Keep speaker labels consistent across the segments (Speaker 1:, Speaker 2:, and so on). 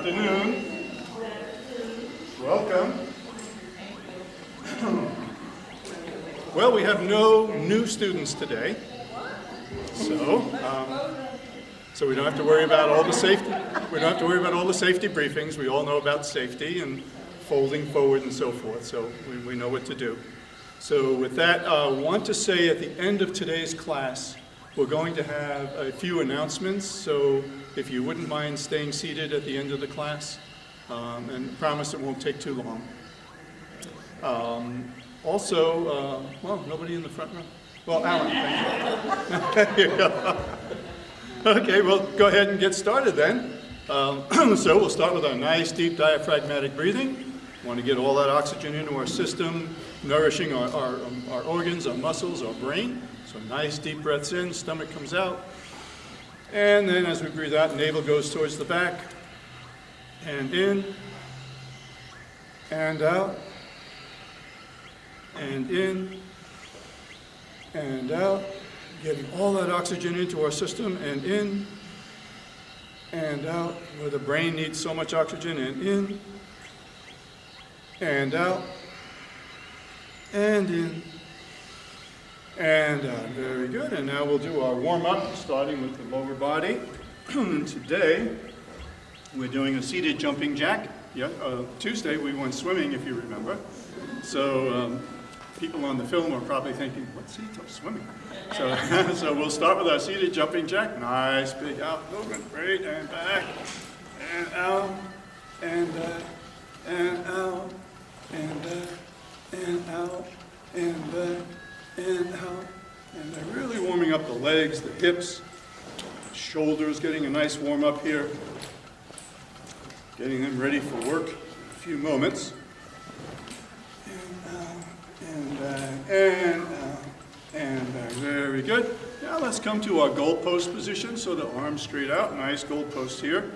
Speaker 1: afternoon. Welcome. Well, we have no new students today, so we don't have to worry about all the safety. We don't have to worry about all the safety briefings. We all know about safety and folding forward and so forth, so we know what to do. So with that, I want to say at the end of today's class, we're going to have a few announcements, so if you wouldn't mind staying seated at the end of the class, and promise it won't take too long. Also, well, nobody in the front row? Well, Alan, thank you. There you go. Okay, well, go ahead and get started then. So we'll start with our nice, deep diaphragmatic breathing. We want to get all that oxygen into our system, nourishing our organs, our muscles, our brain. So nice, deep breaths in, stomach comes out. And then as we breathe out, navel goes towards the back. And in, and out, and in, and out. Getting all that oxygen into our system, and in, and out, where the brain needs so much oxygen, and in, and out, and in, and out. Very good. And now we'll do our warm-up, starting with the lower body. Today, we're doing a seated jumping jack. Yeah, Tuesday we went swimming, if you remember. So people on the film are probably thinking, what's he swimming? So, so we'll start with our seated jumping jack. Nice, big out movement. Great, and back, and out, and back, and out, and back, and out, and back, and out. And they're really warming up the legs, the hips, shoulders, getting a nice warm up here. Getting them ready for work in a few moments. And out, and back, and out, and back. Very good. Now let's come to our goalpost position. So the arms straight out, nice goalpost here.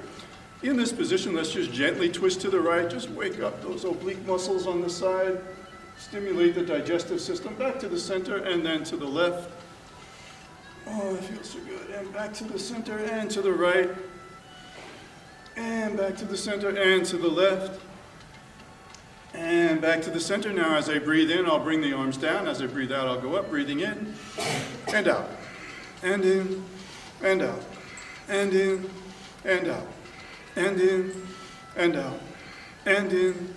Speaker 1: In this position, let's just gently twist to the right. Just wake up those oblique muscles on the side. Stimulate the digestive system. Back to the center and then to the left. Oh, it feels so good. And back to the center and to the right. And back to the center and to the left. And back to the center. Now as I breathe in, I'll bring the arms down. As I breathe out, I'll go up. Breathing in and out. And in and out. And in and out. And in and out. And in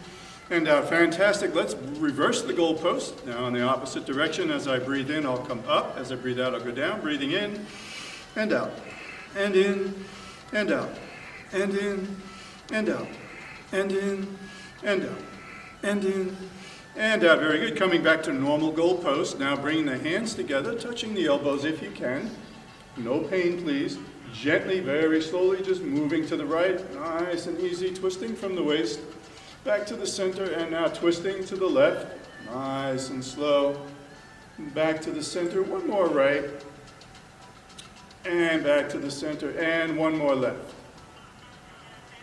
Speaker 1: and out. Fantastic. Let's reverse the goalpost. Now in the opposite direction. As I breathe in, I'll come up. As I breathe out, I'll go down. Breathing in and out. And in and out. And in, and out, and in, and out, and in, and out. Very good. Coming back to normal goalpost. Now bringing the hands together, touching the elbows if you can. No pain, please. Gently, very slowly, just moving to the right. Nice and easy, twisting from the waist. Back to the center, and now twisting to the left. Nice and slow. Back to the center, one more right. And back to the center, and one more left.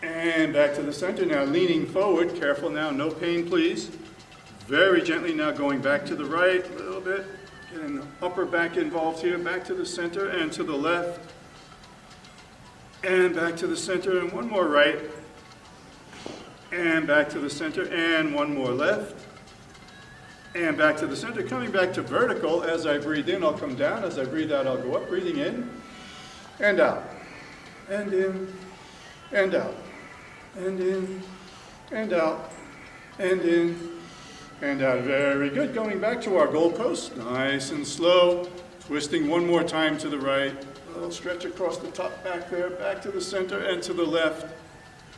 Speaker 1: And back to the center. Now leaning forward. Careful now, no pain please. Very gently now going back to the right a little bit. Getting the upper back involved here. Back to the center and to the left. And back to the center and one more right. And back to the center and one more left. And back to the center. Coming back to vertical. As I breathe in, I'll come down. As I breathe out, I'll go up. Breathing in and out. And in and out. And in, and out, and in, and out. Very good. Going back to our goalpost. Nice and slow. Twisting one more time to the right. A little stretch across the top back there. Back to the center and to the left.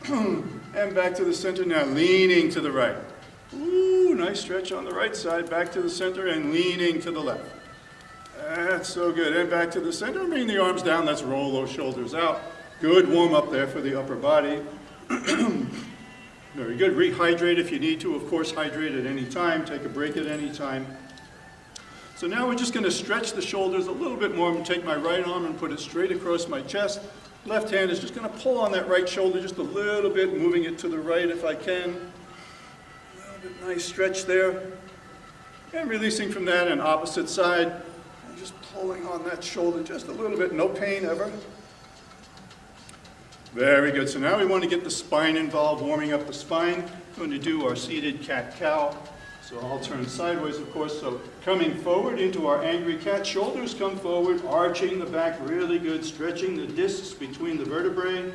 Speaker 1: And back to the center now. Leaning to the right. Ooh, nice stretch on the right side. Back to the center and leaning to the left. That's so good. And back to the center. Bring the arms down. Let's roll those shoulders out. Good warm up there for the upper body. Very good. Rehydrate if you need to. Of course, hydrate at any time. Take a break at any time. So now we're just going to stretch the shoulders a little bit more. I'm going to take my right arm and put it straight across my chest. Left hand is just going to pull on that right shoulder just a little bit, moving it to the right if I can. A little bit nice stretch there. And releasing from that and opposite side. And just pulling on that shoulder just a little bit. No pain ever. Very good. So now we want to get the spine involved, warming up the spine. We're going to do our seated cat-cow. So I'll turn sideways, of course. So coming forward into our angry cat, shoulders come forward, arching the back really good, stretching the discs between the vertebrae.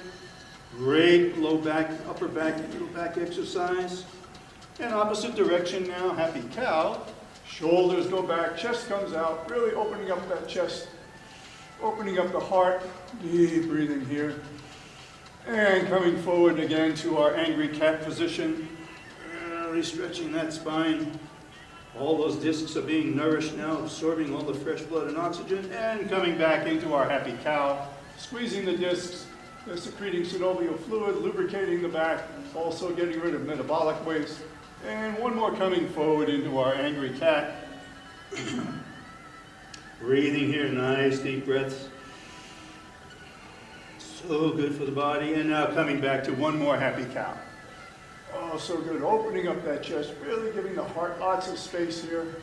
Speaker 1: Great low back, upper back, middle back exercise. And opposite direction now, happy cow. Shoulders go back, chest comes out, really opening up that chest, opening up the heart. Deep breathing here. And coming forward again to our angry cat position. Really stretching that spine. All those discs are being nourished now, absorbing all the fresh blood and oxygen. And coming back into our happy cow. Squeezing the discs, they're secreting synovial fluid, lubricating the back, also getting rid of metabolic waste. And one more coming forward into our angry cat. Breathing here, nice deep breaths. So good for the body. And now coming back to one more happy cow. Oh, so good. Opening up that chest, really giving the heart lots of space here.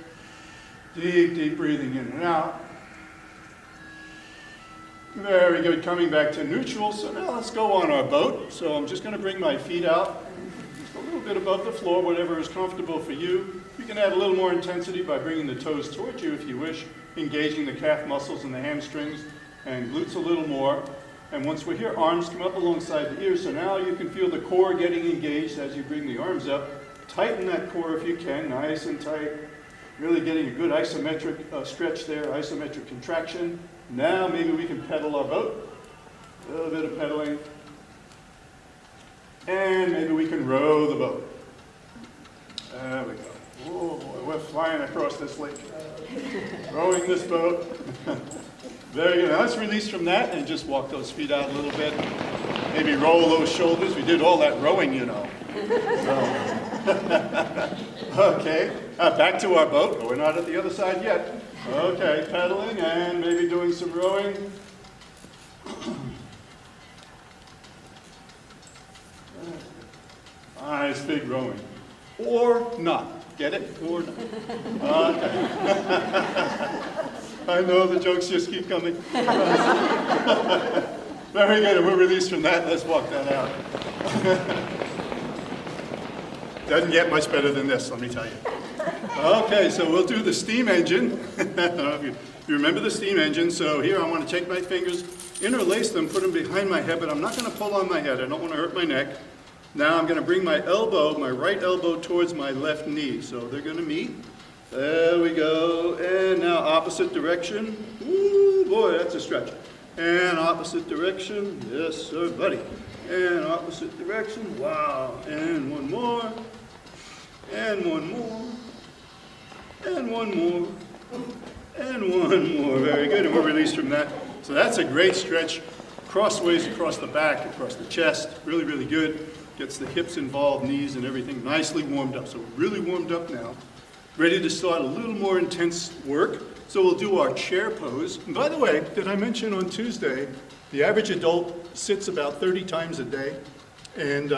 Speaker 1: Deep, deep breathing in and out. Very good. Coming back to neutral. So now let's go on our boat. So I'm just going to bring my feet out just a little bit above the floor, whatever is comfortable for you. You can add a little more intensity by bringing the toes towards you if you wish, engaging the calf muscles and the hamstrings and glutes a little more. And once we're here, arms come up alongside the ears. So now you can feel the core getting engaged as you bring the arms up. Tighten that core if you can, nice and tight. Really getting a good isometric stretch there, isometric contraction. Now maybe we can pedal our boat. A little bit of pedaling. And maybe we can row the boat. There we go. Oh boy, we're flying across this lake. Rowing this boat. Very good. Now let's release from that and just walk those feet out a little bit. Maybe roll those shoulders. We did all that rowing, you know. Okay. Back to our boat, but we're not at the other side yet. Okay, pedaling and maybe doing some rowing. Nice big rowing. Or not. Get it? Or not. Okay. I know the jokes just keep coming. Very good, and we're released from that. Let's walk that out. Doesn't get much better than this, let me tell you. Okay, so we'll do the steam engine. I don't know if you remember the steam engine. So here I want to take my fingers, interlace them, put them behind my head, but I'm not going to pull on my head. I don't want to hurt my neck. Now I'm going to bring my elbow, my right elbow towards my left knee. So they're going to meet. There we go. And now opposite direction. Ooh, boy, that's a stretch. And opposite direction. Yes, sir, buddy. And opposite direction. Wow. And one more. And one more. And one more. And one more. Very good. And we're released from that. So that's a great stretch. Crossways across the back, across the chest. Really, really good. Gets the hips involved, knees and everything nicely warmed up. So we're really warmed up now. Ready to start a little more intense work. So we'll do our chair pose. And by the way, did I mention on Tuesday, the average adult sits about 30 times a day. And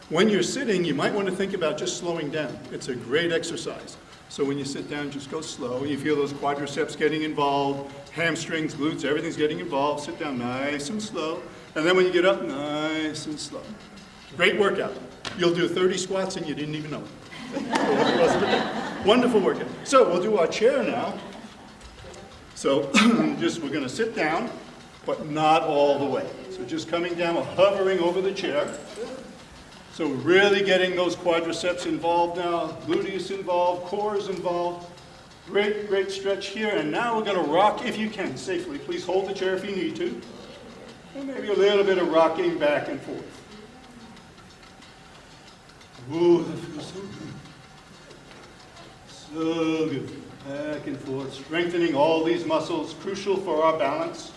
Speaker 1: when you're sitting, you might want to think about just slowing down. It's a great exercise. So when you sit down, just go slow. You feel those quadriceps getting involved, hamstrings, glutes, everything's getting involved. Sit down nice and slow. And then when you get up, nice and slow. Great workout. You'll do 30 squats and you didn't even know it. Wonderful workout. So we'll do our chair now. So we're going to sit down, but not all the way. So just coming down, hovering over the chair. So really getting those quadriceps involved now, gluteus involved, core is involved. Great, great stretch here. And now we're going to rock if you can, safely. Please hold the chair if you need to. And maybe a little bit of rocking back and forth. Ooh, that feels so good. So good. Back and forth, strengthening all these muscles, crucial for our balance.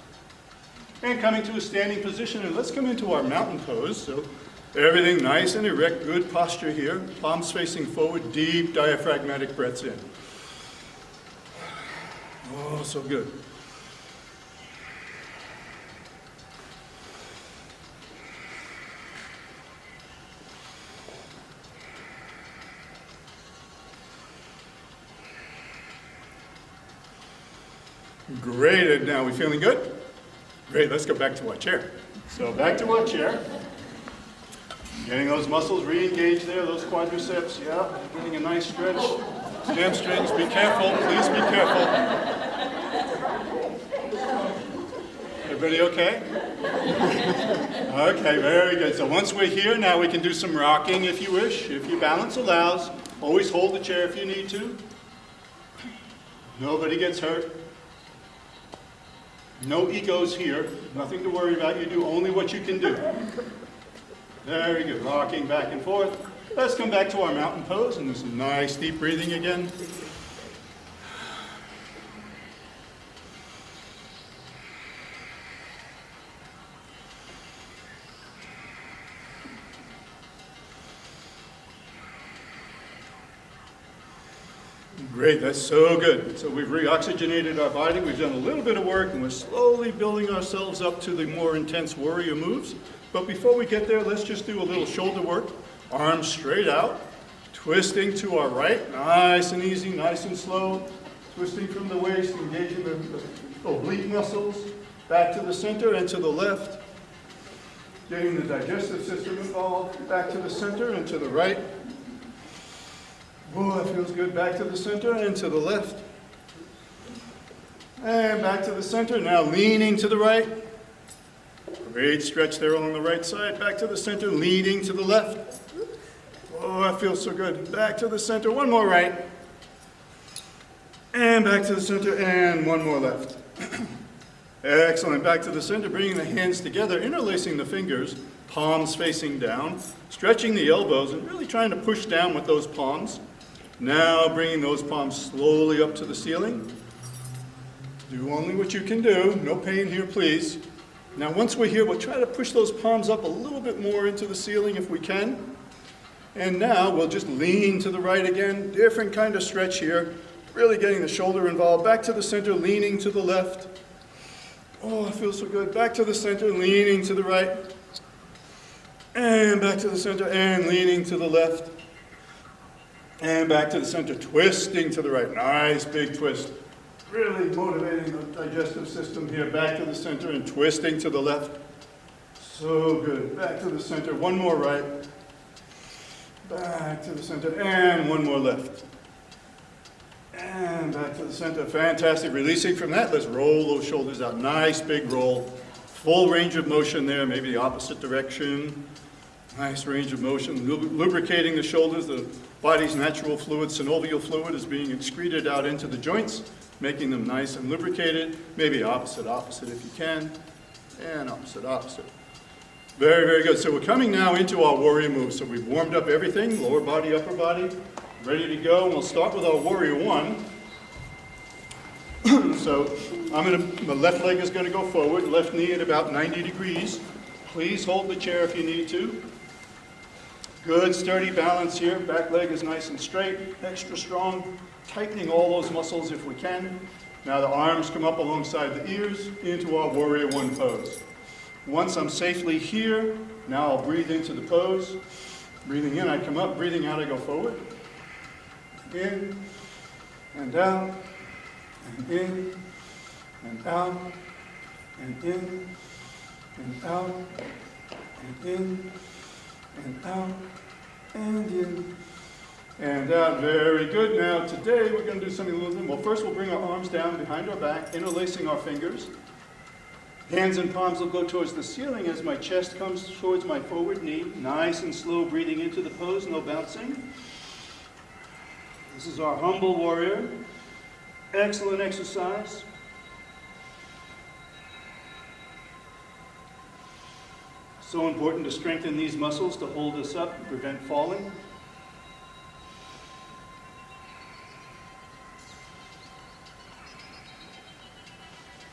Speaker 1: And coming to a standing position, and let's come into our mountain pose. So everything nice and erect, good posture here. Palms facing forward, deep diaphragmatic breaths in. Oh, so good. Great, now we feeling good? Great, let's go back to our chair. So back to our chair. Getting those muscles re-engaged there, those quadriceps, yeah, getting a nice stretch. Hamstrings, be careful, please be careful. Everybody okay? Okay, very good. So once we're here, now we can do some rocking if you wish, if your balance allows. Always hold the chair if you need to. Nobody gets hurt. No egos here, nothing to worry about. You do only what you can do. Very good, rocking back and forth. Let's come back to our mountain pose and do some nice deep breathing again. Great, that's so good. So we've reoxygenated our body, we've done a little bit of work, and we're slowly building ourselves up to the more intense warrior moves. But before we get there, let's just do a little shoulder work. Arms straight out, twisting to our right, nice and easy, nice and slow. Twisting from the waist, engaging the oblique muscles, back to the center and to the left. Getting the digestive system involved, back to the center and to the right. Whoa, that feels good. Back to the center and to the left. And back to the center, now leaning to the right. Great stretch there along the right side. Back to the center, leaning to the left. Oh, that feels so good. Back to the center, one more right. And back to the center, and one more left. Excellent. Back to the center, bringing the hands together, interlacing the fingers, palms facing down, stretching the elbows, and really trying to push down with those palms. Now bringing those palms slowly up to the ceiling. Do only what you can do. No pain here, please. Now once we're here, we'll try to push those palms up a little bit more into the ceiling if we can. And now we'll just lean to the right again. Different kind of stretch here. Really getting the shoulder involved. Back to the center, leaning to the left. Oh, it feels so good. Back to the center, leaning to the right. And back to the center, and leaning to the left. And back to the center, twisting to the right. Nice big twist. Really motivating the digestive system here. Back to the center and twisting to the left. So good. Back to the center. One more right. Back to the center. And one more left. And back to the center. Fantastic. Releasing from that, let's roll those shoulders out. Nice big roll. Full range of motion there. Maybe the opposite direction. Nice range of motion. Lubricating the shoulders. The body's natural fluid, synovial fluid, is being excreted out into the joints, making them nice and lubricated. Maybe opposite if you can. And opposite. Very, very good. So we're coming now into our warrior moves. So we've warmed up everything, lower body, upper body, ready to go. And we'll start with our warrior one. So the left leg is going to go forward, left knee at about 90 degrees. Please hold the chair if you need to. Good sturdy balance here. Back leg is nice and straight, extra strong. Tightening all those muscles if we can. Now the arms come up alongside the ears into our warrior one pose. Once I'm safely here, now I'll breathe into the pose. Breathing in, I come up. Breathing out, I go forward. In and out, and in and out, and in and out, and in and out, and in and out. Very good. Now today we're going to do something a little bit. Well, first we'll bring our arms down behind our back, interlacing our fingers. Hands and palms will go towards the ceiling as my chest comes towards my forward knee. Nice and slow breathing into the pose, no bouncing. This is our humble warrior. Excellent exercise. So important to strengthen these muscles to hold us up and prevent falling.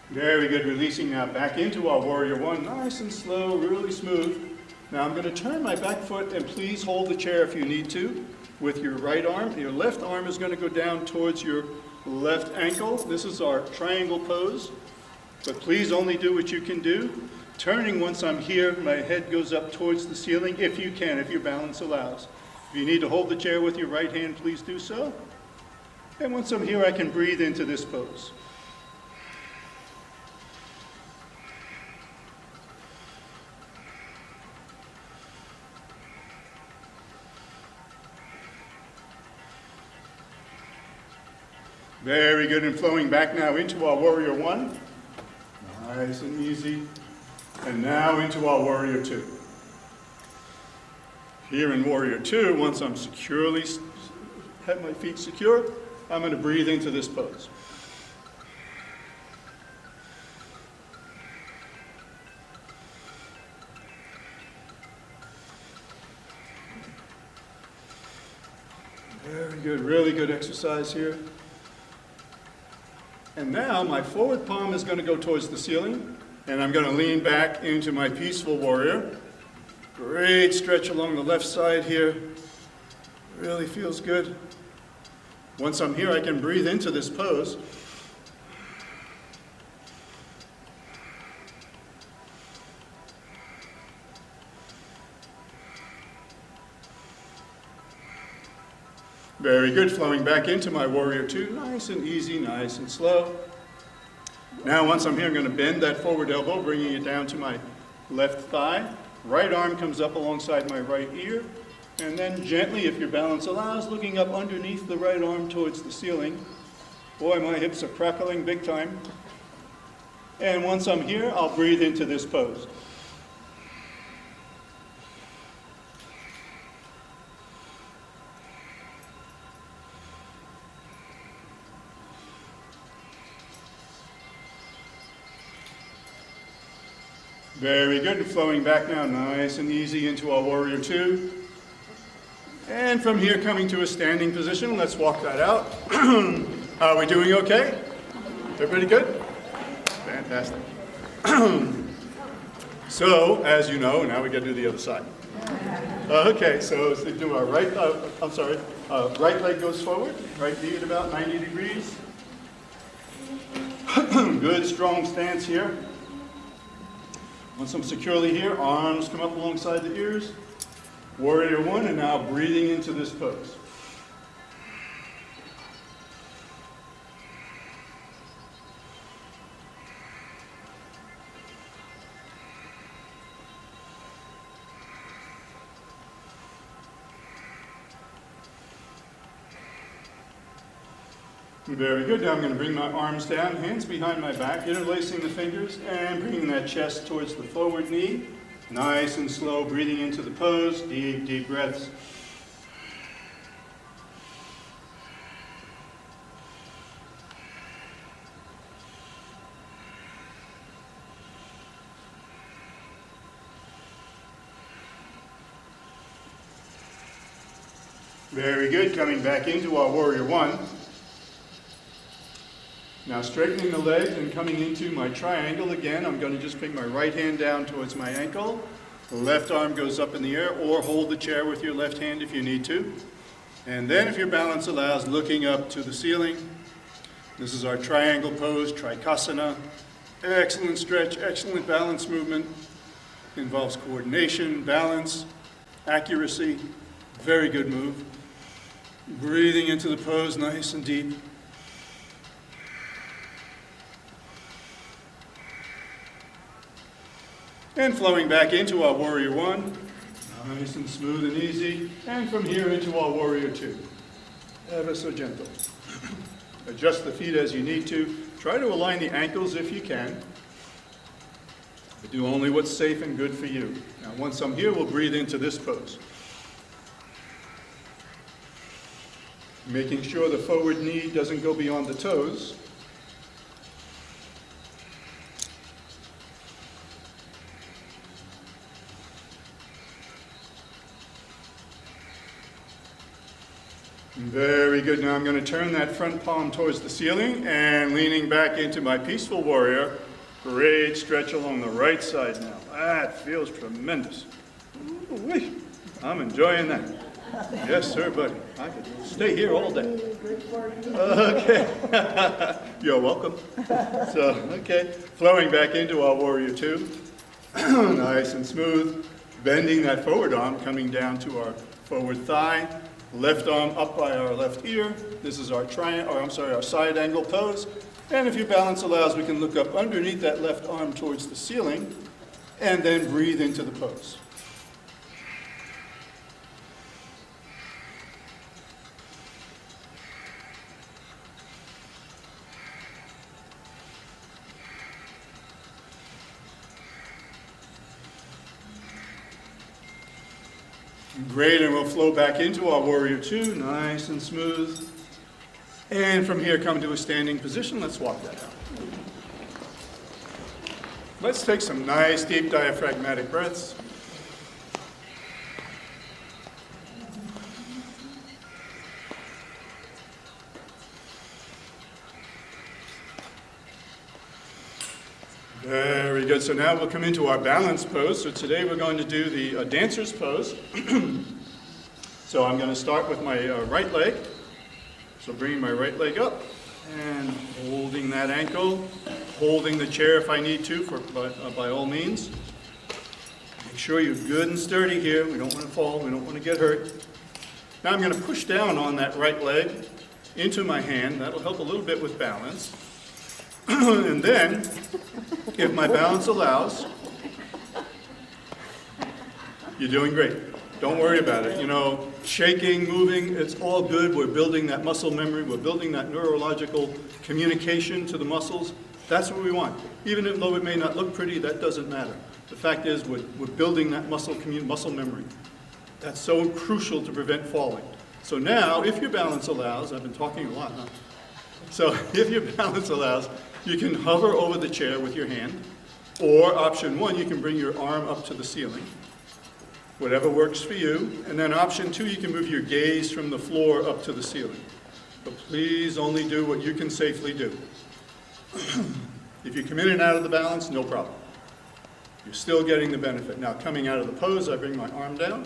Speaker 1: Very good. Releasing now back into our warrior one. Nice and slow, really smooth. Now I'm going to turn my back foot, and please hold the chair if you need to with your right arm. Your left arm is going to go down towards your left ankle. This is our triangle pose, but please only do what you can do. Turning once I'm here, my head goes up towards the ceiling if you can, if your balance allows. If you need to hold the chair with your right hand, please do so. And once I'm here, I can breathe into this pose. Very good, and flowing back now into our warrior one. Nice and easy. And now into our warrior two. Here in warrior two, once I'm securely, have my feet secure, I'm going to breathe into this pose. Very good, really good exercise here. And now my forward palm is going to go towards the ceiling, and I'm going to lean back into my peaceful warrior. Great stretch along the left side here. Really feels good. Once I'm here, I can breathe into this pose. Very good, flowing back into my warrior two, nice and easy, nice and slow. Now once I'm here, I'm going to bend that forward elbow, bringing it down to my left thigh. Right arm comes up alongside my right ear, and then gently, if your balance allows, looking up underneath the right arm towards the ceiling. Boy, my hips are crackling big time. And once I'm here, I'll breathe into this pose. Very good, flowing back now nice and easy into our warrior two. And from here coming to a standing position, let's walk that out. Are we doing okay? Everybody good? Fantastic. So, as you know, now we got to do the other side. Okay, so let's do our right leg goes forward, right knee at about 90 degrees. Good, strong stance here. Once I'm securely here, arms come up alongside the ears. Warrior one, and now breathing into this pose. Very good. Now I'm going to bring my arms down, hands behind my back, interlacing the fingers, and bringing that chest towards the forward knee. Nice and slow, breathing into the pose, deep, deep breaths. Very good. Coming back into our warrior one. Now straightening the legs and coming into my triangle again, I'm going to just bring my right hand down towards my ankle. The left arm goes up in the air, or hold the chair with your left hand if you need to. And then if your balance allows, looking up to the ceiling. This is our triangle pose, Trikasana. Excellent stretch, excellent balance movement. Involves coordination, balance, accuracy. Very good move. Breathing into the pose nice and deep. And flowing back into our warrior one, nice and smooth and easy, and from here into our warrior two, ever so gentle. Adjust the feet as you need to. Try to align the ankles if you can, but do only what's safe and good for you. Now once I'm here, we'll breathe into this pose. Making sure the forward knee doesn't go beyond the toes. Very good. Now I'm going to turn that front palm towards the ceiling and leaning back into my peaceful warrior. Great stretch along the right side now. That feels tremendous. Ooh-wee. I'm enjoying that. Yes, sir, buddy. I could stay here all day. Okay. You're welcome. So, okay. Flowing back into our warrior two. Nice and smooth. Bending that forward arm, coming down to our forward thigh. Left arm up by our left ear. This is our our side angle pose. And if your balance allows, we can look up underneath that left arm towards the ceiling and then breathe into the pose. Great, and we'll flow back into our warrior two, nice and smooth. And from here, come to a standing position. Let's walk that out. Let's take some nice, deep diaphragmatic breaths. Very good. So now we'll come into our balance pose. So today we're going to do the dancer's pose. So I'm going to start with my right leg. So bringing my right leg up and holding that ankle, holding the chair if I need to, by all means. Make sure you're good and sturdy here. We don't want to fall. We don't want to get hurt. Now I'm going to push down on that right leg into my hand. That'll help a little bit with balance. And then, if my balance allows, you're doing great. Don't worry about it. You know, shaking, moving, it's all good. We're building that muscle memory. We're building that neurological communication to the muscles. That's what we want. Even though it may not look pretty, that doesn't matter. The fact is, we're building that muscle memory. That's so crucial to prevent falling. So now, if your balance allows, I've been talking a lot, huh? So if your balance allows, you can hover over the chair with your hand, or option one, you can bring your arm up to the ceiling, whatever works for you. And then option two, you can move your gaze from the floor up to the ceiling. But please only do what you can safely do. If you come in and out of the balance, no problem. You're still getting the benefit. Now coming out of the pose, I bring my arm down,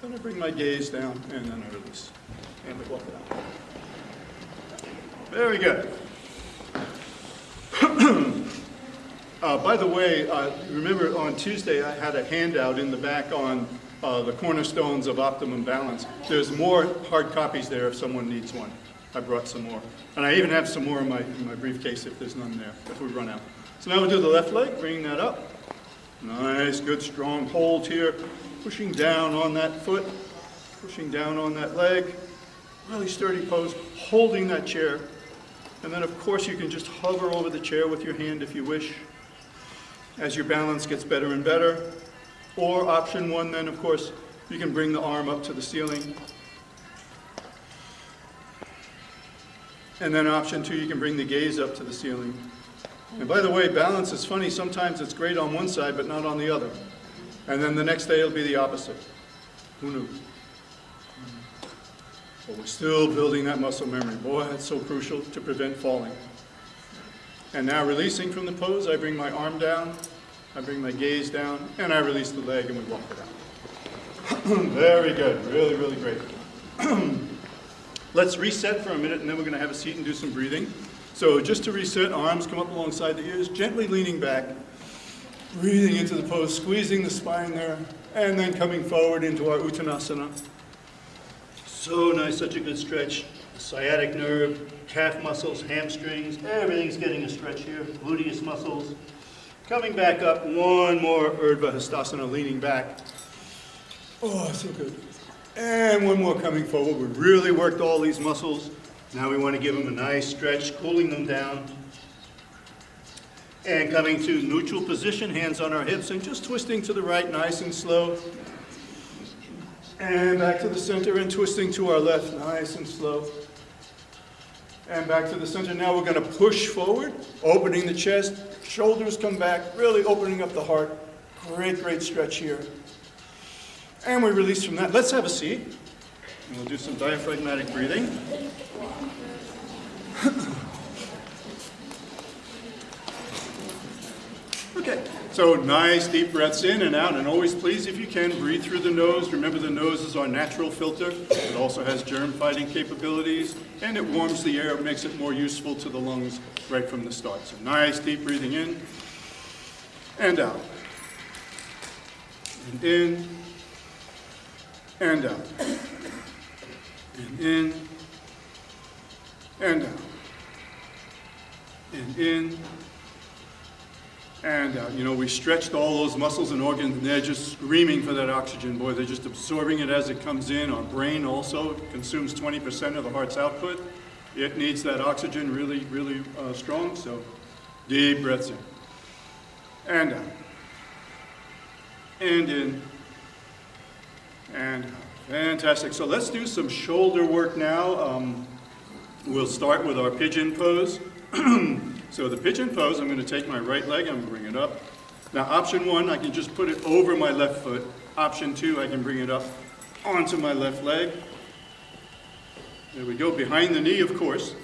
Speaker 1: then I bring my gaze down, and then I release. And we walk it out. Very good. By the way, remember on Tuesday I had a handout in the back on the cornerstones of optimum balance. There's more hard copies there if someone needs one. I brought some more. And I even have some more in my briefcase if there's none there, if we run out. So now we'll do the left leg, bringing that up. Nice, good, strong hold here. Pushing down on that foot, pushing down on that leg. Really sturdy pose, holding that chair. And then, of course, you can just hover over the chair with your hand if you wish, as your balance gets better and better. Or option one, then, of course, you can bring the arm up to the ceiling. And then option two, you can bring the gaze up to the ceiling. And by the way, balance is funny. Sometimes it's great on one side, but not on the other. And then the next day it'll be the opposite. Who knew? But we're still building that muscle memory. Boy, that's so crucial to prevent falling. And now releasing from the pose, I bring my arm down, I bring my gaze down, and I release the leg and we walk it out. Very good, really, really great. Let's reset for a minute and then we're going to have a seat and do some breathing. So just to reset, arms come up alongside the ears, gently leaning back, breathing into the pose, squeezing the spine there, and then coming forward into our Uttanasana. So nice, such a good stretch. Sciatic nerve, calf muscles, hamstrings, everything's getting a stretch here. Gluteus muscles. Coming back up, one more Urdhva Hastasana, leaning back. Oh, so good. And one more coming forward. We really worked all these muscles. Now we want to give them a nice stretch, cooling them down. And coming to neutral position, hands on our hips, and just twisting to the right, nice and slow. And back to the center and twisting to our left, nice and slow. And back to the center. Now we're going to push forward, opening the chest, shoulders come back, really opening up the heart. Great, great stretch here. And we release from that. Let's have a seat. And we'll do some diaphragmatic breathing. Okay, so nice deep breaths in and out, and always please, if you can, breathe through the nose. Remember, the nose is our natural filter. It also has germ-fighting capabilities, and it warms the air. It makes it more useful to the lungs right from the start. So nice deep breathing in and out. And in and out. And in and out. And in and out. You know, we stretched all those muscles and organs, and they're just screaming for that oxygen. Boy, they're just absorbing it as it comes in. Our brain also consumes 20% of the heart's output. It needs that oxygen really, really strong. So deep breaths in and out. And in And fantastic. So let's do some shoulder work now. We'll start with our pigeon pose. So the pigeon pose, I'm going to take my right leg, I'm going to bring it up. Now option 1, I can just put it over my left foot. Option 2, I can bring it up onto my left leg. There we go, behind the knee, of course.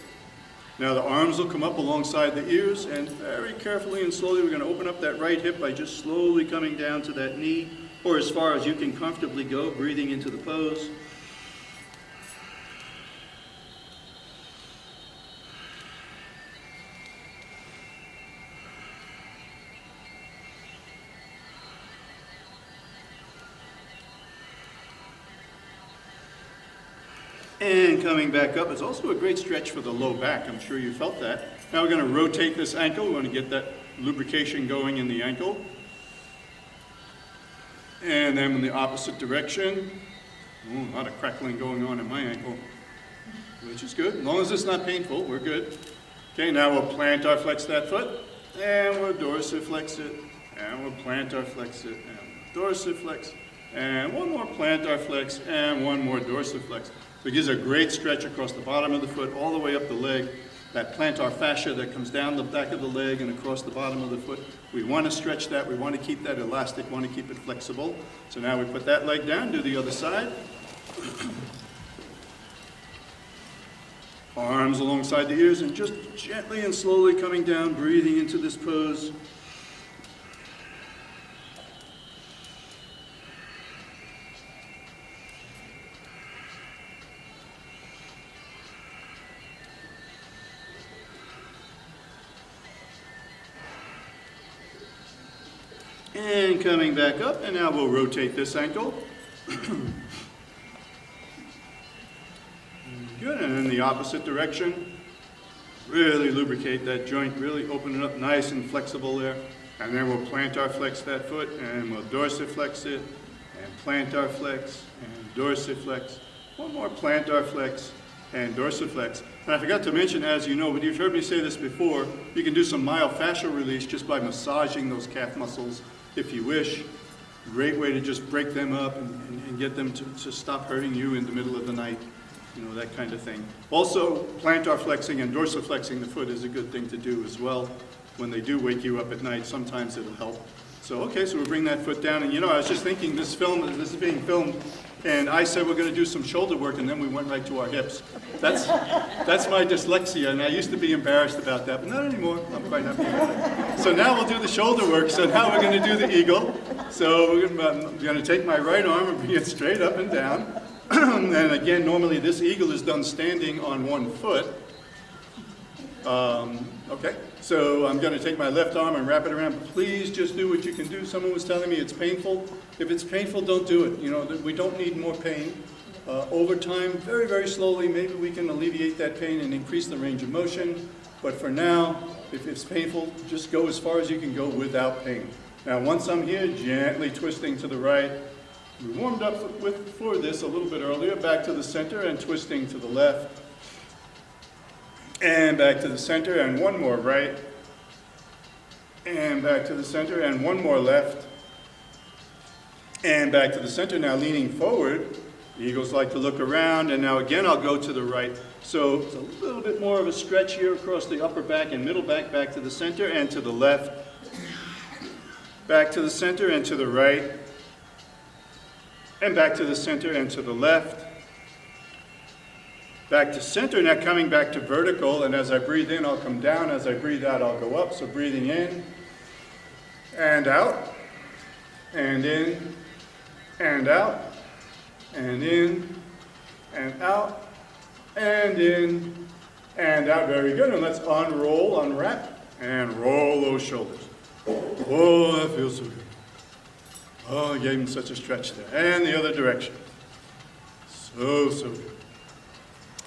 Speaker 1: Now the arms will come up alongside the ears, and very carefully and slowly we're going to open up that right hip by just slowly coming down to that knee, or as far as you can comfortably go, breathing into the pose. And coming back up, it's also a great stretch for the low back. I'm sure you felt that. Now we're going to rotate this ankle. We want to get that lubrication going in the ankle. And then in the opposite direction. Ooh, a lot of crackling going on in my ankle, which is good. As long as it's not painful, we're good. Okay, now we'll plantar flex that foot. And we'll dorsiflex it. And we'll plantar flex it. And we'll dorsiflex. And one more plantar flex. And one more dorsiflex. So it gives a great stretch across the bottom of the foot, all the way up the leg. That plantar fascia that comes down the back of the leg and across the bottom of the foot. We want to stretch that. We want to keep that elastic. We want to keep it flexible. So now we put that leg down, do the other side. Arms alongside the ears and just gently and slowly coming down, breathing into this pose. And coming back up, and now we'll rotate this ankle. Good, and in the opposite direction. Really lubricate that joint, really open it up nice and flexible there. And then we'll plantar flex that foot, and we'll dorsiflex it, and plantar flex, and dorsiflex. One more plantar flex, and dorsiflex. And I forgot to mention, as you know, but you've heard me say this before, you can do some myofascial release just by massaging those calf muscles if you wish. Great way to just break them up and get them to stop hurting you in the middle of the night, you know, that kind of thing. Also, plantar flexing and dorsiflexing the foot is a good thing to do as well. When they do wake you up at night, sometimes it'll help. So, okay, so we'll bring that foot down. And you know, I was just thinking, this is being filmed, and I said we're going to do some shoulder work, and then we went right to our hips. That's my dyslexia, and I used to be embarrassed about that, but not anymore. I'm quite happy about it. So now we'll do the shoulder work. So now we're going to do the eagle. So I'm going to take my right arm and bring it straight up and down. And again, normally this eagle is done standing on one foot. Okay, so I'm going to take my left arm and wrap it around. Please just do what you can do. Someone was telling me it's painful. If it's painful, don't do it. You know, we don't need more pain. Over time, very, very slowly, maybe we can alleviate that pain and increase the range of motion. But for now, if it's painful, just go as far as you can go without pain. Now, once I'm here, gently twisting to the right. We warmed up for this a little bit earlier. Back to the center and twisting to the left. And back to the center, and one more right. And back to the center, and one more left. And back to the center, now leaning forward. The eagles like to look around, and now again I'll go to the right. So it's a little bit more of a stretch here across the upper back and middle back, back to the center and to the left. Back to the center and to the right. And back to the center and to the left. Back to center, now coming back to vertical, and as I breathe in, I'll come down. As I breathe out, I'll go up. So breathing in, and out, and in, and out, and in, and out, and in, and out. Very good, and let's unroll, unwrap, and roll those shoulders. Oh, that feels so good. Oh, I gave him such a stretch there. And the other direction. So good.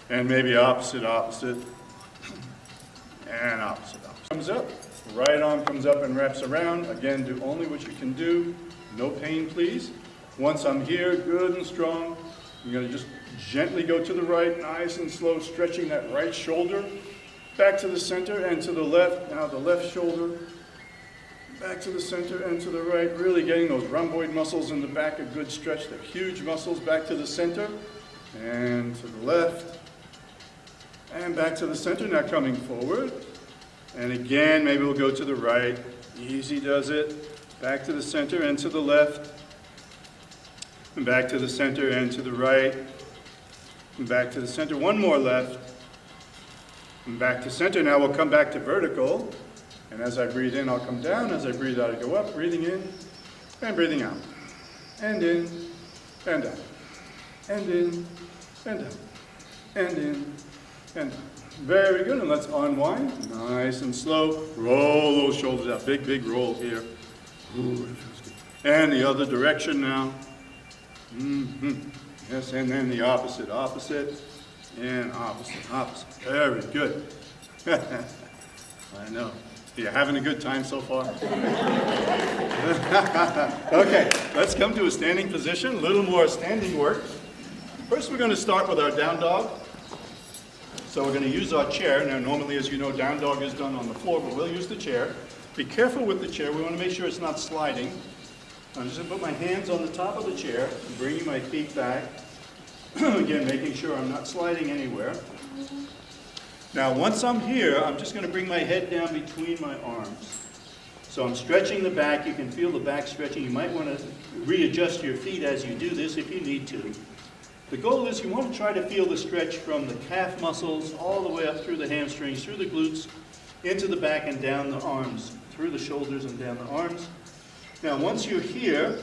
Speaker 1: And maybe opposite, opposite, and opposite. Comes up, right arm comes up and wraps around. Again, do only what you can do. No pain, please. Once I'm here, good and strong, I'm going to just gently go to the right, nice and slow, stretching that right shoulder. Back to the center and to the left. Now the left shoulder. back to the center and to the right, really getting those rhomboid muscles in the back a good stretch, the huge muscles back to the center and to the left and back to the center, now coming forward. And again, maybe we'll go to the right. Easy does it. Back to the center and to the left. And back to the center and to the right. And back to the center. One more left. And back to center. Now we'll come back to vertical. And as I breathe in, I'll come down. As I breathe out, I go up. Breathing in and breathing out. And in and out. And in and out. And in and out. Very good, and let's unwind, nice and slow. Roll those shoulders out, big, big roll here. Ooh, and the other direction now. Yes, and then the opposite, and opposite. Very good. I know. You're having a good time so far? Okay, let's come to a standing position, a little more standing work. First, we're going to start with our down dog. So we're going to use our chair. Now, normally, as you know, down dog is done on the floor, but we'll use the chair. Be careful with the chair. We want to make sure it's not sliding. I'm just going to put my hands on the top of the chair, bringing my feet back. Again, making sure I'm not sliding anywhere. Now, once I'm here, I'm just going to bring my head down between my arms. So I'm stretching the back. You can feel the back stretching. You might want to readjust your feet as you do this if you need to. The goal is you want to try to feel the stretch from the calf muscles all the way up through the hamstrings, through the glutes, into the back and down the arms, through the shoulders and down the arms. Now, once you're here,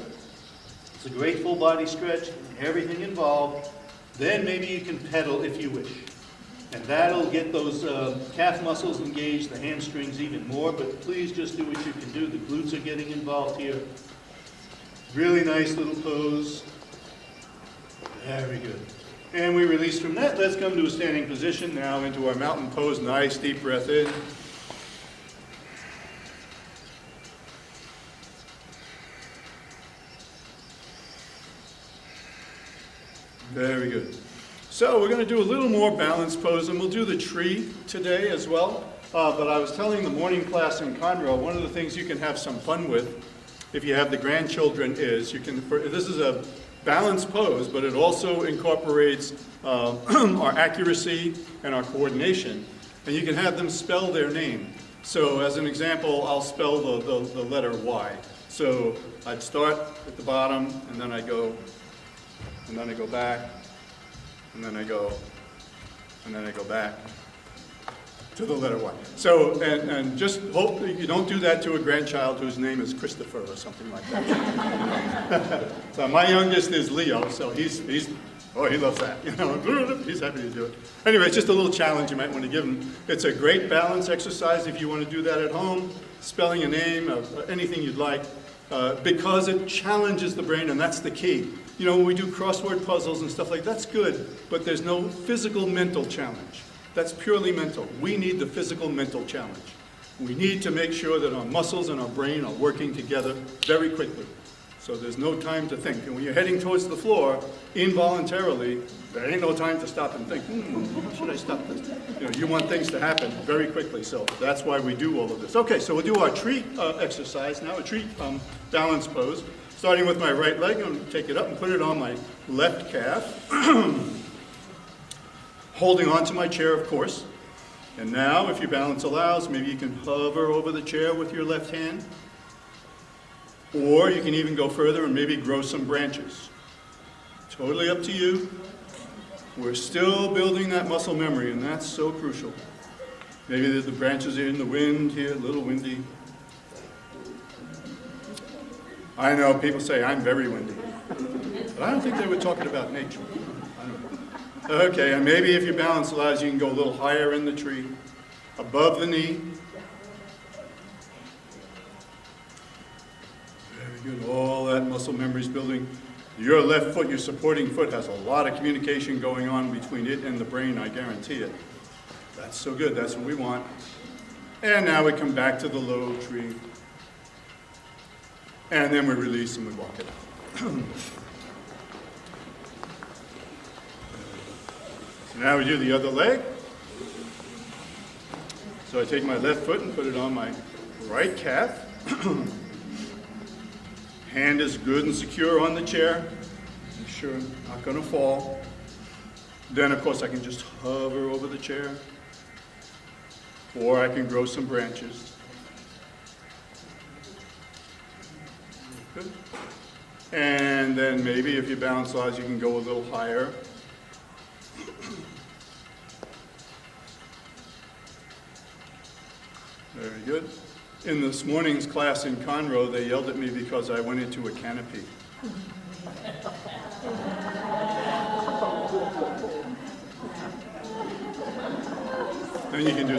Speaker 1: it's a great full body stretch, everything involved. Then maybe you can pedal if you wish. And that'll get those calf muscles engaged, the hamstrings even more, but please just do what you can do. The glutes are getting involved here. Really nice little pose. Very good. And we release from that. Let's come to a standing position now into our mountain pose. Nice deep breath in. Very good. So we're going to do a little more balance pose, and we'll do the tree today as well. But I was telling the morning class in Conroe, one of the things you can have some fun with, if you have the grandchildren, is you can. This is a balanced pose, but it also incorporates our accuracy and our coordination. And you can have them spell their name. So as an example, I'll spell the letter Y. So I'd start at the bottom, and then I go back, and then I go back to the letter Y. So, and just hope that you don't do that to a grandchild whose name is Christopher or something like that. So my youngest is Leo, so he loves that. He's happy to do it. Anyway, it's just a little challenge you might want to give him. It's a great balance exercise if you want to do that at home, spelling a name, anything you'd like, because it challenges the brain, and that's the key. You know, when we do crossword puzzles and stuff like that, that's good, but there's no physical mental challenge. That's purely mental. We need the physical mental challenge. We need to make sure that our muscles and our brain are working together very quickly. So there's no time to think. And when you're heading towards the floor, involuntarily, there ain't no time to stop and think, how should I stop this? You want things to happen very quickly. So that's why we do all of this. Okay, so we'll do our tree exercise now, a tree balance pose. Starting with my right leg, I'm going to take it up and put it on my left calf. Holding onto my chair, of course. And now, if your balance allows, maybe you can hover over the chair with your left hand. Or you can even go further and maybe grow some branches. Totally up to you. We're still building that muscle memory, and that's so crucial. Maybe the branches are in the wind here, a little windy. I know people say I'm very windy, but I don't think they were talking about nature. I don't know. Okay, and maybe if your balance allows, you can go a little higher in the tree, above the knee. Very good. All that muscle memory is building. Your left foot, your supporting foot, has a lot of communication going on between it and the brain, I guarantee it. That's so good. That's what we want. And now we come back to the low tree. And then we release and we walk it out. So now we do the other leg. So I take my left foot and put it on my right calf. Hand is good and secure on the chair. Make sure I'm not going to fall. Then, of course, I can just hover over the chair. Or I can grow some branches. Good. And then maybe if your balance lies, you can go a little higher. Very good. In this morning's class in Conroe, they yelled at me because I went into a canopy. Then you can do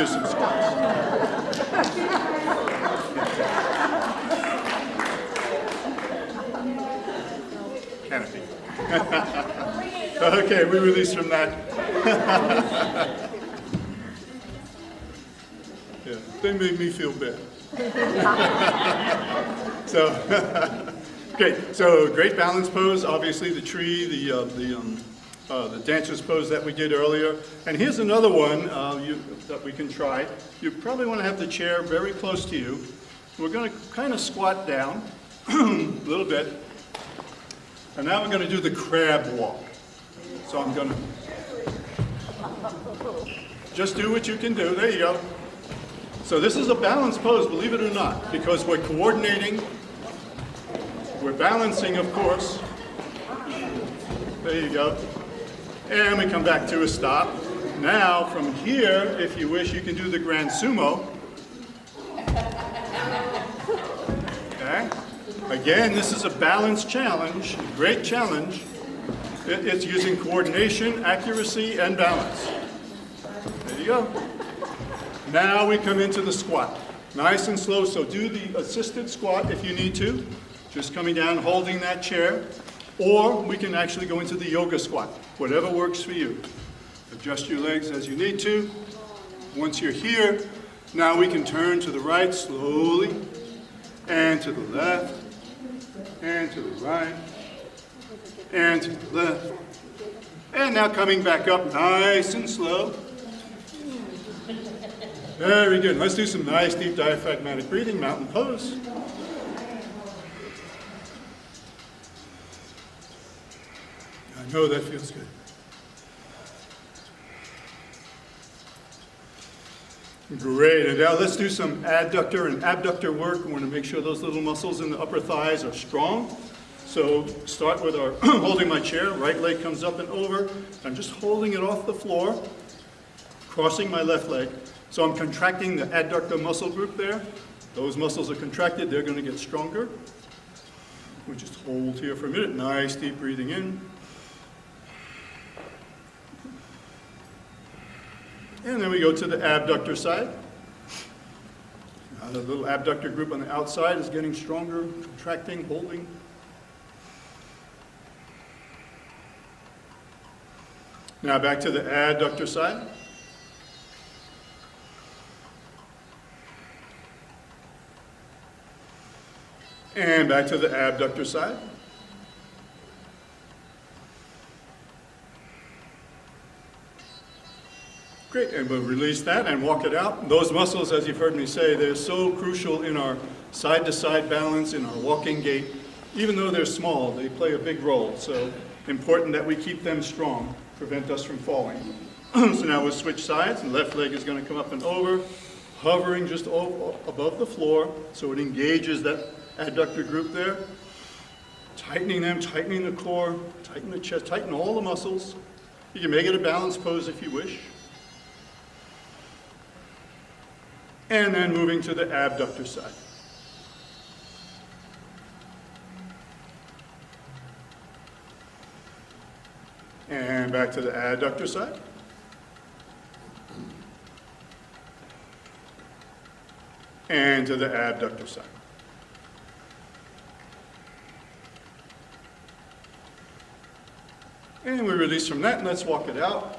Speaker 1: some squats. Canopy. Okay, we release from that. Yeah, they made me feel bad. So, great. So, great balance pose. Obviously, the tree, the dancer's pose that we did earlier. And here's another one that we can try. You probably want to have the chair very close to you. We're going to kind of squat down a little bit. And now we're going to do the crab walk. So I'm going to just do what you can do. There you go. So this is a balance pose, believe it or not, because we're coordinating. We're balancing, of course. There you go. And we come back to a stop. Now, from here, if you wish, you can do the grand sumo. Okay? Again, this is a balance challenge, a great challenge. It's using coordination, accuracy, and balance. There you go. Now we come into the squat. Nice and slow, so do the assisted squat if you need to. Just coming down, holding that chair. Or we can actually go into the yoga squat, whatever works for you. Adjust your legs as you need to. Once you're here, now we can turn to the right slowly, and to the left, and to the right, and to the left. And now coming back up nice and slow. Very good. Let's do some nice deep diaphragmatic breathing, mountain pose. I know that feels good. Great, and now let's do some adductor and abductor work. We want to make sure those little muscles in the upper thighs are strong. So start with our holding my chair, right leg comes up and over. I'm just holding it off the floor, crossing my left leg. So I'm contracting the adductor muscle group there. Those muscles are contracted, they're going to get stronger. We just hold here for a minute, nice deep breathing in. And then we go to the abductor side. The little abductor group on the outside is getting stronger, contracting, holding. Now back to the adductor side. And back to the abductor side. Great, and we'll release that and walk it out. Those muscles, as you've heard me say, they're so crucial in our side-to-side balance, in our walking gait. Even though they're small, they play a big role. So important that we keep them strong, prevent us from falling. So now we'll switch sides, and left leg is going to come up and over, hovering just above the floor, so it engages that adductor group there. Tightening them, tightening the core, tighten the chest, tighten all the muscles. You can make it a balanced pose if you wish. And then moving to the abductor side. And back to the adductor side. And to the abductor side. And we release from that, and let's walk it out.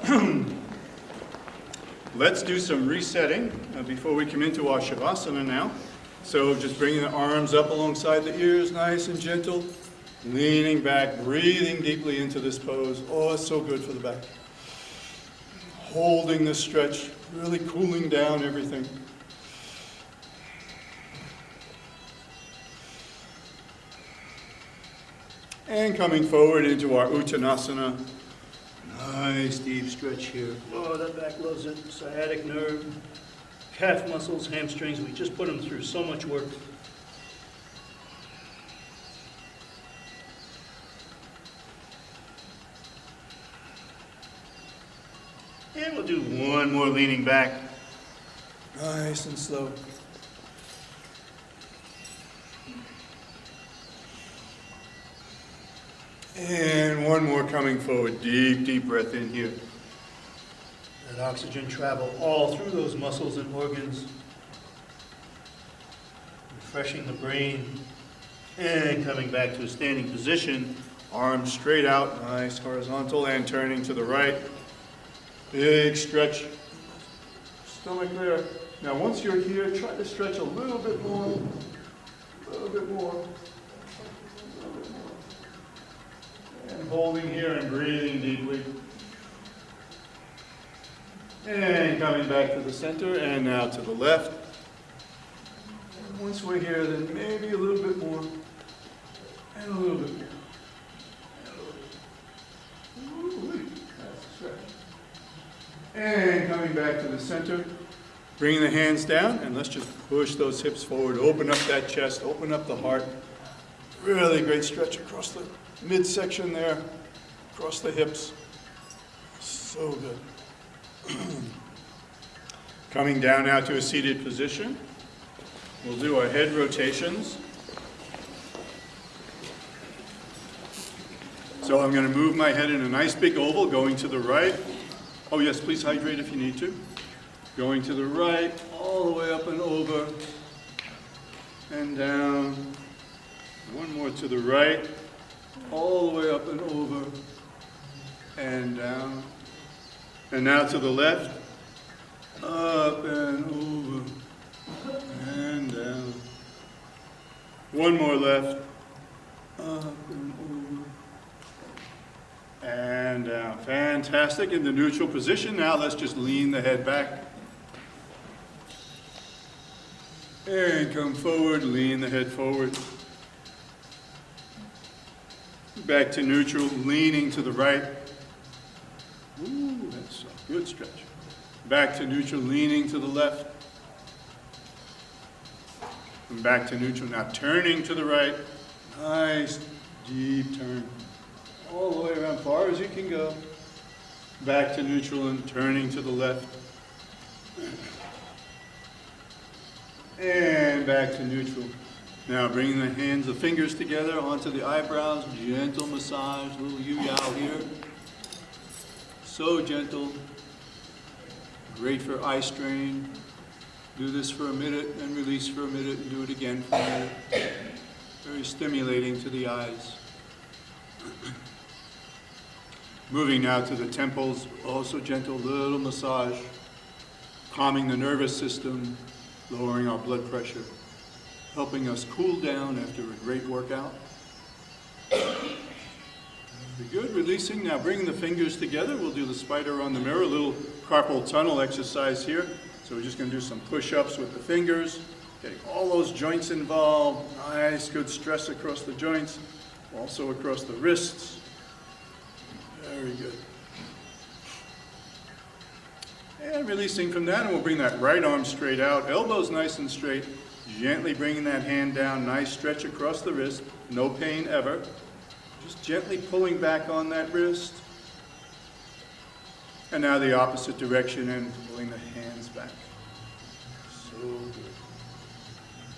Speaker 1: Let's do some resetting before we come into our Shavasana now. So just bringing the arms up alongside the ears, nice and gentle. Leaning back, breathing deeply into this pose. Oh, it's so good for the back. Holding this stretch, really cooling down everything. And coming forward into our Uttanasana. Nice deep stretch here.
Speaker 2: Oh, that back loves it. Sciatic nerve, calf muscles, hamstrings. We just put them through so much work. And we'll do one more leaning back.
Speaker 1: Nice and slow. And one more coming forward. Deep, deep breath in here.
Speaker 2: Let oxygen travel all through those muscles and organs, refreshing the brain, and coming back to a standing position.
Speaker 1: Arms straight out, nice horizontal, and turning to the right. Big stretch. Stomach there. Now once you're here, try to stretch a little bit more. A little bit more. And holding here and breathing deeply. And coming back to the center, and now to the left. And once we're here, then maybe a little bit more. And a little bit more. That's a stretch. And coming back to the center, bringing the hands down, and let's just push those hips forward, open up that chest, open up the heart. Really great stretch across the midsection there, across the hips. So good. Coming down now to a seated position. We'll do our head rotations. So I'm going to move my head in a nice big oval, going to the right. Oh yes, please hydrate if you need to. Going to the right, all the way up and over, and down. One more to the right, all the way up and over, and down. And now to the left, up and over, and down. One more left, up and over, and down. Fantastic. In the neutral position. Now let's just lean the head back. And come forward, lean the head forward. Back to neutral, leaning to the right. Ooh, that's a good stretch. Back to neutral, leaning to the left. And back to neutral, now turning to the right. Nice, deep turn. All the way around, far as you can go. Back to neutral and turning to the left. And back to neutral. Now bringing the hands, the fingers together onto the eyebrows, gentle massage, little yu-yow here. So gentle, great for eye strain. Do this for a minute and release for a minute and do it again for a minute. Very stimulating to the eyes. Moving now to the temples, also gentle, little massage, calming the nervous system, lowering our blood pressure, helping us cool down after a great workout. Very good, releasing. Now bringing the fingers together, we'll do the spider on the mirror, a little carpal tunnel exercise here. So we're just going to do some push-ups with the fingers, getting all those joints involved. Nice, good stress across the joints, also across the wrists. Very good. And releasing from that, and we'll bring that right arm straight out, elbows nice and straight, gently bringing that hand down, nice stretch across the wrist, no pain ever. Just gently pulling back on that wrist. And now the opposite direction and pulling the hands back. So good.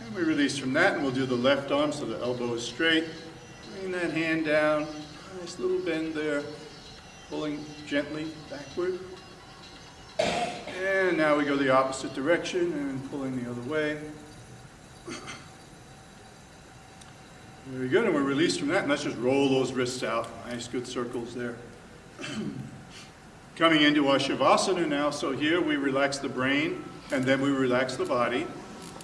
Speaker 1: And we release from that, and we'll do the left arm so the elbow is straight. Bring that hand down, nice little bend there, pulling gently backward. And now we go the opposite direction and pulling the other way. Very good, and we're released from that, and let's just roll those wrists out. Nice, good circles there. Coming into our Shavasana now, so here we relax the brain, and then we relax the body.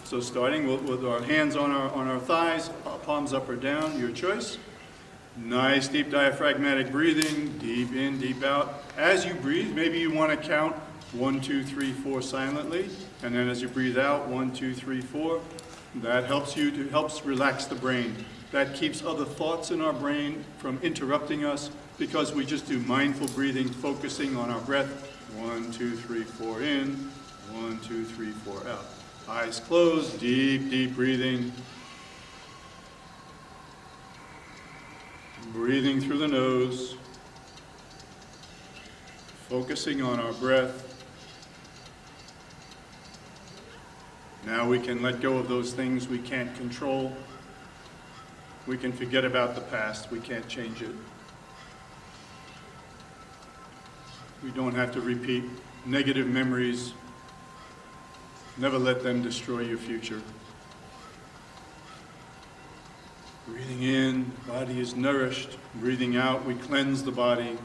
Speaker 1: So starting with our hands on our thighs, palms up or down, your choice. Nice, deep diaphragmatic breathing, deep in, deep out. As you breathe, maybe you want to count 1, 2, 3, 4 silently, and then as you breathe out, 1, 2, 3, 4. That helps relax the brain. That keeps other thoughts in our brain from interrupting us because we just do mindful breathing, focusing on our breath. 1, 2, 3, 4 in, 1, 2, 3, 4 out. Eyes closed, deep, deep breathing. Breathing through the nose, focusing on our breath. Now we can let go of those things we can't control. We can forget about the past. We can't change it. We don't have to repeat negative memories. Never let them destroy your future. Breathing in, body is nourished. Breathing out, we cleanse the body.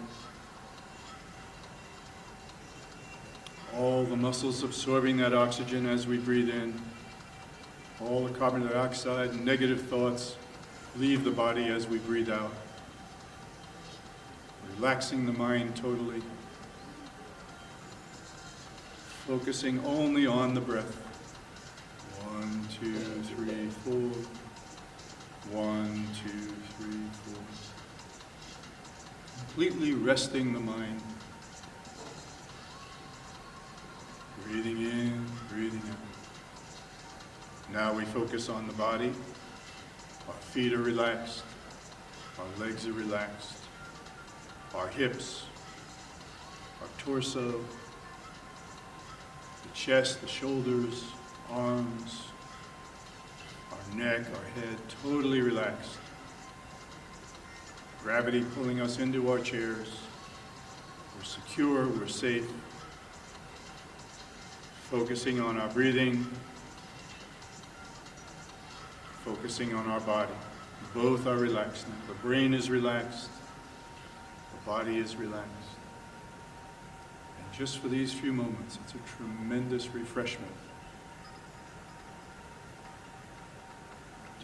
Speaker 1: All the muscles absorbing that oxygen as we breathe in. All the carbon dioxide and negative thoughts leave the body as we breathe out. Relaxing the mind totally. Focusing only on the breath. 1, 2, 3, 4. 1, 2, 3, 4. Completely resting the mind. Breathing in, breathing out. Now we focus on the body. Our feet are relaxed. Our legs are relaxed. Our hips, our torso, the chest, the shoulders, arms, our neck, our head, totally relaxed. Gravity pulling us into our chairs. We're secure, we're safe. Focusing on our breathing, focusing on our body. Both are relaxed now. The brain is relaxed, the body is relaxed. And just for these few moments, it's a tremendous refreshment.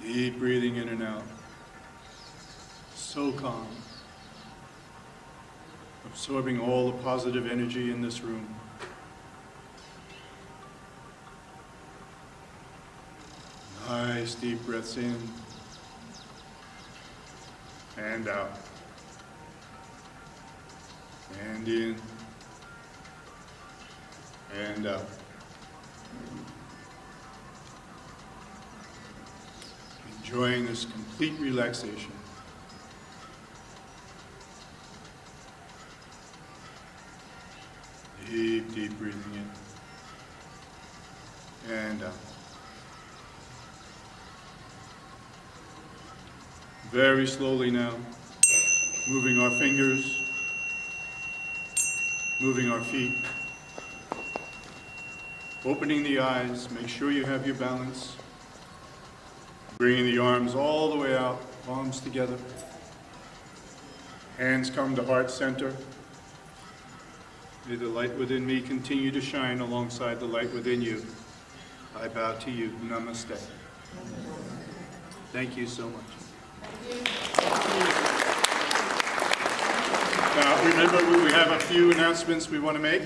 Speaker 1: Deep breathing in and out. So calm. Absorbing all the positive energy in this room. Nice deep breaths in and out. And in and out. Enjoying this complete relaxation. Deep, deep breathing in and out. Very slowly now, moving our fingers, moving our feet, opening the eyes, make sure you have your balance, bringing the arms all the way out, palms together, hands come to heart center. May the light within me continue to shine alongside the light within you. I bow to you. Namaste. Thank you so much. Now, remember, we have a few announcements we want to make.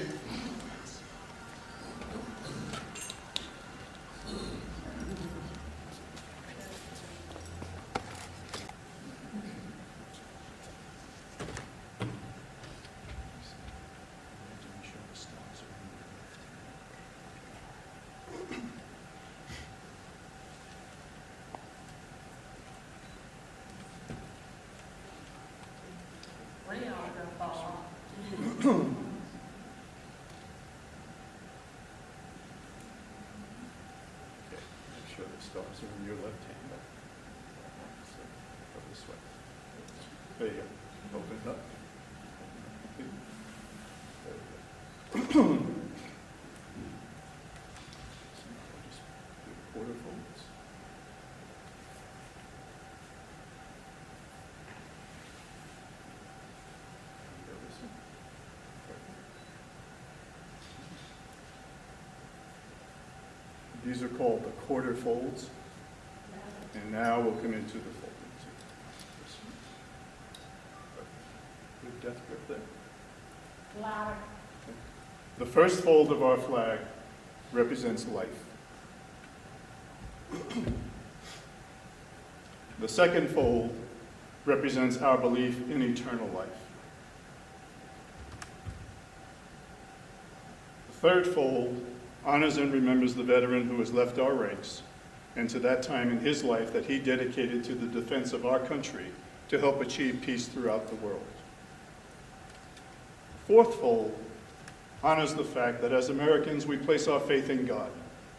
Speaker 1: Make sure the stars are in your left hand. So, go this way. There you go. Open it up. There we go. Quarter folds. These are called the quarter folds. And now we'll come into the fold. Good death grip there.
Speaker 3: Louder.
Speaker 1: The first fold of our flag represents life. The second fold represents our belief in eternal life. The third fold honors and remembers the veteran who has left our ranks, and to that time in his life that he dedicated to the defense of our country to help achieve peace throughout the world. The fourth fold honors the fact that as Americans we place our faith in God,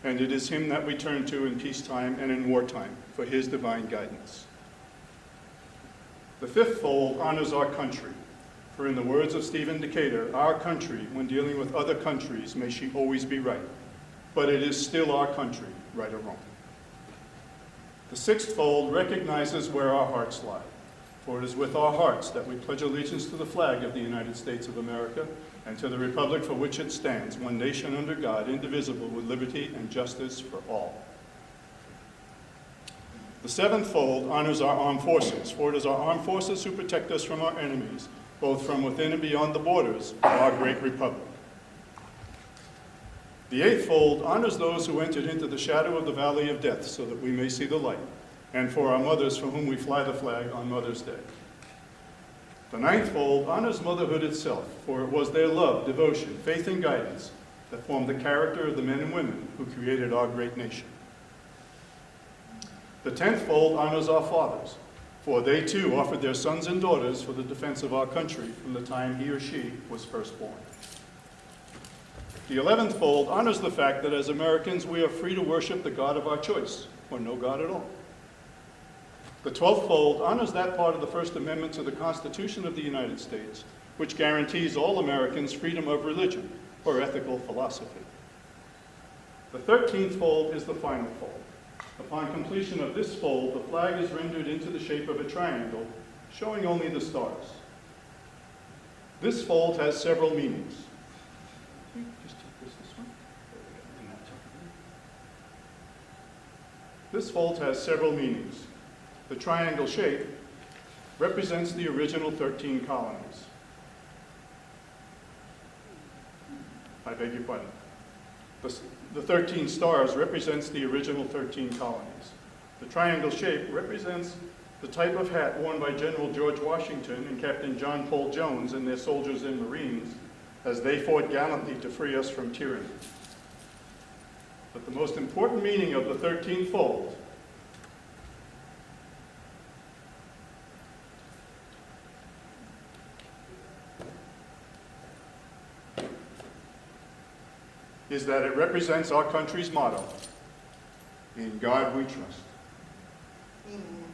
Speaker 1: and it is Him that we turn to in peacetime and in wartime for His divine guidance. The fifth fold honors our country, for in the words of Stephen Decatur, our country, when dealing with other countries, may she always be right, but it is still our country, right or wrong. The sixth fold recognizes where our hearts lie, for it is with our hearts that we pledge allegiance to the flag of the United States of America and to the republic for which it stands, one nation under God, indivisible, with liberty and justice for all. The seventh fold honors our armed forces, for it is our armed forces who protect us from our enemies, both from within and beyond the borders of our great republic. The eighth fold honors those who entered into the shadow of the valley of death so that we may see the light, and for our mothers for whom we fly the flag on Mother's Day. The ninth fold honors motherhood itself, for it was their love, devotion, faith, and guidance that formed the character of the men and women who created our great nation. The 10th fold honors our fathers, for they too offered their sons and daughters for the defense of our country from the time he or she was first born. The 11th fold honors the fact that as Americans we are free to worship the God of our choice, or no God at all. The 12th fold honors that part of the First Amendment to the Constitution of the United States which guarantees all Americans freedom of religion or ethical philosophy. The 13th fold is the final fold. Upon completion of this fold, the flag is rendered into the shape of a triangle, showing only the stars. This fold has several meanings. Just take this one. This fold has several meanings. The triangle shape represents the original 13 colonies. I beg your pardon. The 13 stars represents the original 13 colonies. The triangle shape represents the type of hat worn by General George Washington and Captain John Paul Jones and their soldiers and Marines as they fought gallantly to free us from tyranny. But the most important meaning of the 13th fold is that it represents our country's motto, "In God we trust."
Speaker 3: Amen.